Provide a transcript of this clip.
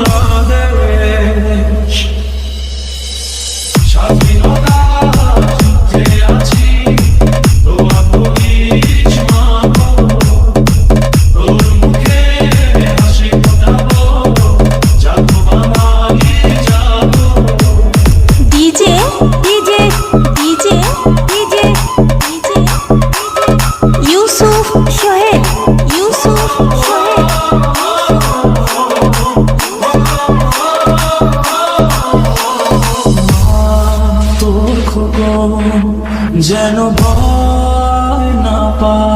বাংলাদেশ। স্বাধীনতা যুদ্ধে আছি, দোয়া করিস মা গো, তোর মুখে হাসি ফোটাবো, জাগো বাঙালি জাগো। DJ DJ DJ DJ DJ Yusuf Sohel, Yusuf Sohel. তোর খোকন যেন ভয় না পায়।